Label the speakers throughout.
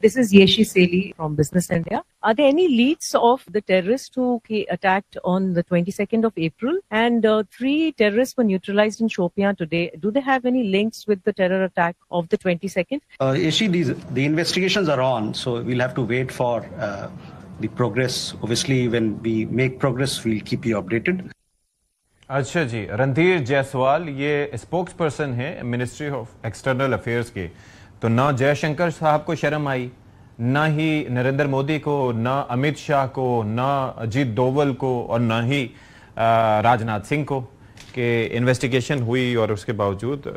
Speaker 1: This is Yeshi Seli from Business India. Are there any leads of the terrorists who attacked on the 22nd of April? And 3 terrorists were neutralized in Shopian today. Do they have any links with the terror attack of the 22nd?
Speaker 2: Yeshi, the investigations are on, so we'll have to wait for the progress. Obviously, when we make progress, we'll keep you updated.
Speaker 3: अच्छा जी, रणधीर जायसवाल ये spokes person है ministry of external affairs के। तो ना जयशंकर साहब को शर्म आई, ना ही नरेंद्र मोदी को, ना अमित शाह को, ना अजीत डोवल को और ना ही राजनाथ सिंह को कि इन्वेस्टिगेशन हुई और उसके बावजूद।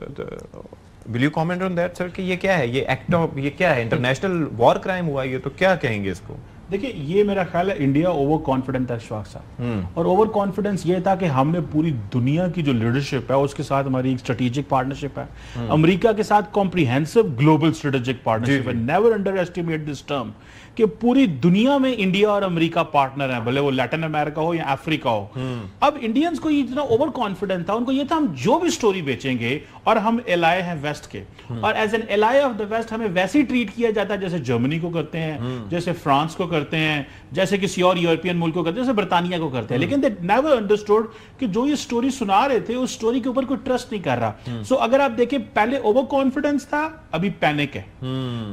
Speaker 3: Will you comment on that sir कि ये क्या है, ये एक्ट ऑफ, ये क्या है, इंटरनेशनल वॉर क्राइम हुआ ये, तो क्या कहेंगे इसको?
Speaker 4: देखिए, ये मेरा ख्याल है इंडिया ओवर कॉन्फिडेंट था अशफाक साहब, और ओवर कॉन्फिडेंस ये था कि हमने पूरी दुनिया की जो लीडरशिप है उसके साथ हमारी एक स्ट्रेटेजिक पार्टनरशिप है, अमेरिका के साथ कॉम्प्रिहेंसिव ग्लोबल स्ट्रेटेजिक पार्टनरशिप है। Never under estimate this term कि पूरी दुनिया में इंडिया और अमेरिका पार्टनर हैं, भले वो लैटिन अमेरिका हो या अफ्रीका हो। अब इंडियंस को इतना ओवर कॉन्फिडेंट था, उनको ये था हम जो भी स्टोरी बेचेंगे, और हम एलाय हैं वेस्ट के, और as an ally of the west हमें वैसे ही ट्रीट किया जाता है जैसे जर्मनी को करते हैं, जैसे फ्रांस को करते हैं, जैसे किसी और यूरोपियन मुल्क को करते हैं, जैसे ब्रिटानिया को करते हैं। लेकिन दे नेवर अंडरस्टूड कि जो ये स्टोरी सुना रहे थे उस स्टोरी के ऊपर कोई ट्रस्ट नहीं कर रहा। सो अगर आप देखें, पहले ओवर कॉन्फिडेंस था, अभी पैनिक है।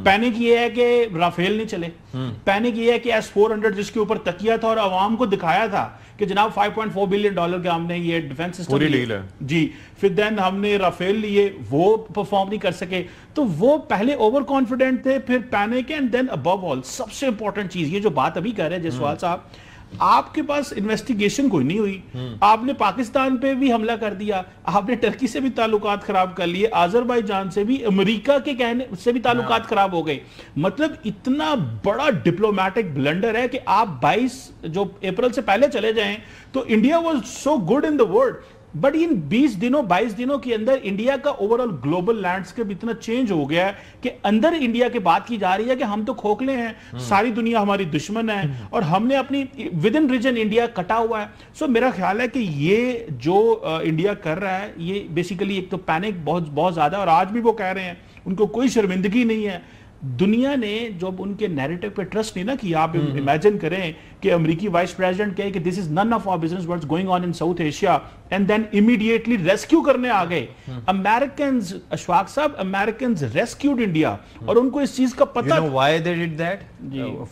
Speaker 4: पैनिक ये है कि राफेल नहीं चले, पैनिक ये है कि S-400 जिसके ऊपर तकिया था और आवाम को दिखाया था कि जनाब $5.4 बिलियन के हमने ये डिफेंस सिस्टम
Speaker 3: डील है
Speaker 4: जी, फिर देन हमने राफेल लिए, वो परफॉर्म नहीं कर सके। तो वो पहले ओवर कॉन्फिडेंट थे, फिर panic, and then above all सबसे इंपॉर्टेंट चीज, ये जो बात अभी कह रहे हैं जयसवाल साहब, आपके पास इन्वेस्टिगेशन कोई नहीं हुई, आपने पाकिस्तान पे भी हमला कर दिया, आपने टर्की से भी ताल्लुकात खराब कर लिए, आजरबाईजान से भी, अमेरिका के कहने से भी ताल्लुकात खराब हो गए। मतलब इतना बड़ा डिप्लोमेटिक ब्लंडर है कि आप 22 जो अप्रैल से पहले चले जाएं तो India was so good in the world, but in 20 दिनों 22 दिनों के अंदर इंडिया का ओवरऑल ग्लोबल लैंडस्केप इतना चेंज हो गया है कि अंदर इंडिया की बात की जा रही है कि हम तो खोखले हैं, सारी दुनिया हमारी दुश्मन है, और हमने अपनी विद इन रीजन इंडिया कटा हुआ है। सो मेरा ख्याल है कि ये जो इंडिया कर रहा है, ये बेसिकली एक तो पैनिक बहुत बहुत ज्यादा, और आज भी वो कह रहे हैं उनको कोई शर्मिंदगी नहीं है। दुनिया ने जब उनके नैरेटिव पे ट्रस्ट नहीं ना किया, आप इमेजिन करें कि अमेरिकी वाइस प्रेसिडेंट कहे कि this is none of our business what's going on in South Asia, and then immediately rescue करने आ गए अमेरिकन्स। अशफाक साहब, अमेरिकन्स रेस्क्यूड इंडिया, और उनको इस चीज का पता।
Speaker 3: You know why they did that?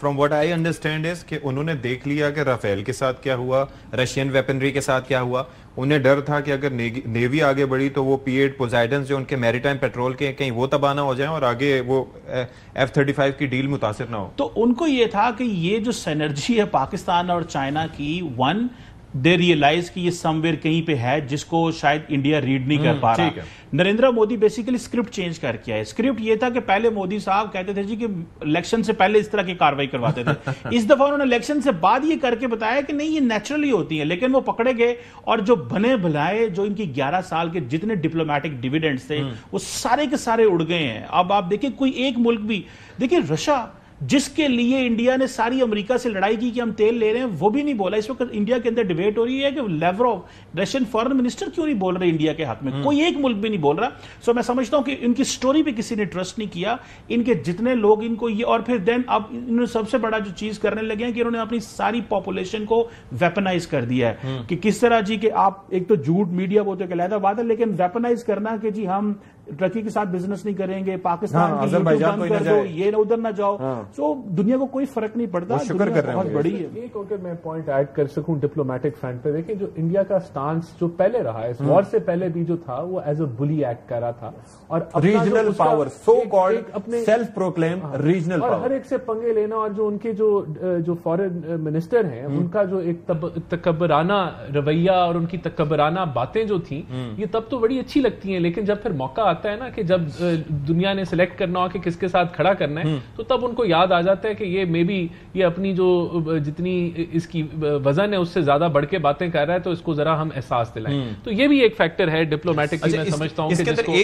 Speaker 3: From what I understand is कि उन्होंने देख लिया कि राफेल के साथ क्या हुआ, रशियन वेपनरी के साथ क्या हुआ। उन्हें डर था कि अगर नेवी आगे बढ़ी तो वो P-8 पोसाइडन जो उनके मैरीटाइम पेट्रोल के, कहीं वो तबाह ना हो जाए और आगे वो F-35 की डील मुतासिर ना हो।
Speaker 4: तो उनको ये था कि ये जो सिनर्जी है पाकिस्तान और चाइना की, वन दे रियलाइज कि ये समवेयर कहीं पे है जिसको शायद इंडिया रीड नहीं कर पा रहा। Narendra Modi basically script change करके आए। स्क्रिप्ट ये था कि पहले मोदी साहब कहते थे जी कि इलेक्शन से पहले इस तरह की कार्रवाई करवाते थे, इस दफा उन्होंने इलेक्शन से बाद ये करके बताया कि नहीं, ये नेचुरली होती है। लेकिन वो पकड़े गए, और जो बने भलाए जो इनकी 11 साल के जितने डिप्लोमेटिक डिविडेंड्स थे वो सारे के सारे उड़ गए हैं। अब आप देखिए, कोई एक मुल्क भी देखिए, रशिया जिसके लिए इंडिया ने सारी अमेरिका से लड़ाई की कि हम तेल ले रहे हैं, वो भी नहीं बोला। इस वक्त इंडिया के अंदर डिबेट हो रही है कि लेवरोव रशियन फॉरेन मिनिस्टर क्यों नहीं बोल रहे इंडिया के हक में, कोई एक मुल्क भी नहीं बोल रहा। सो मैं समझता हूं कि इनकी स्टोरी पे किसी ने ट्रस्ट नहीं किया, इनके जितने लोग इनको ये, और फिर देन अब इन्होंने सबसे बड़ा जो चीज करने लगे हैं कि इन्होंने अपनी सारी पॉपुलेशन को वेपनाइज कर दिया है कि किस तरह जी कि आप एक तो झूठ मीडिया वो तो कहलाता बात है, लेकिन वेपनाइज करना कि जी हम टर्की के साथ बिजनेस नहीं करेंगे, पाकिस्तान की
Speaker 3: अज़रबैजान
Speaker 4: कर दो, ये ना उधर ना जाओ। सो दुनिया को कोई फर्क नहीं पड़ता,
Speaker 3: शुक्र कर रहे हैं।
Speaker 5: बहुत बड़ी है। एक अगर मैं पॉइंट ऐड कर सकूं डिप्लोमेटिक फ्रंट पे, देखिए जो इंडिया का स्टांस जो पहले रहा है, इस वॉर से पहले भी जो था, वो एज अ बुली एक्ट कर रहा था, और
Speaker 3: रीजनल पावर, सो कॉल्ड अपने सेल्फ प्रोक्लेम रीजनल पावर,
Speaker 5: और हर एक से पंगे लेना, और जो उनके जो फॉरेन मिनिस्टर हैं उनका जो एक तकब्बराना रवैया और उनकी तकब्बराना बातें जो थी, ये तब तो बड़ी अच्छी लगती हैं, लेकिन जब फिर मौका आता है ना कि जब दुनिया ने सिलेक्ट करना हो कि किसके साथ खड़ा करना है, तो तब उनको याद आ जाता है कि ये मे बी ये अपनी जो जितनी इसकी वजन है उससे ज्यादा बढ़ के बातें कर रहा है, तो इसको जरा हम एहसास दिलाएं। तो ये भी एक फैक्टर है डिप्लोमेटिक, मैं समझता हूं कि